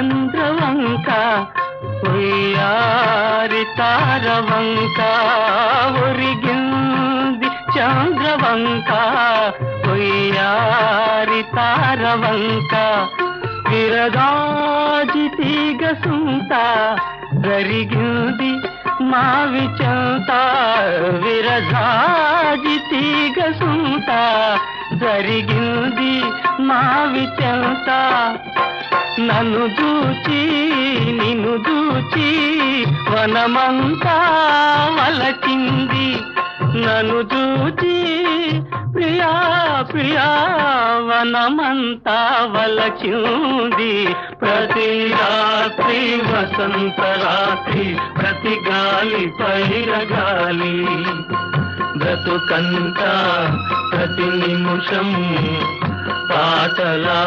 చంద్రవంక ఉయ్యారి తారవంక ఒరిగింది చంద్రవంక ఉయ్యారి తారవంక విరగాజి తీగ సుంత జరిగింది మావి చెంత విరగాజి తీగ సుంత జరిగింది మావి చెంత నన్ను చూచి నిన్ను చూచి వనమంతా వలచింది నన్ను చూచి ప్రియా ప్రియా వనమంతా వలచింది ప్రతి రాత్రి వసంత రాత్రి ప్రతి గాలి పైరగాలి బ్రతుకంతా ప్రతి నిమిషం పాటలా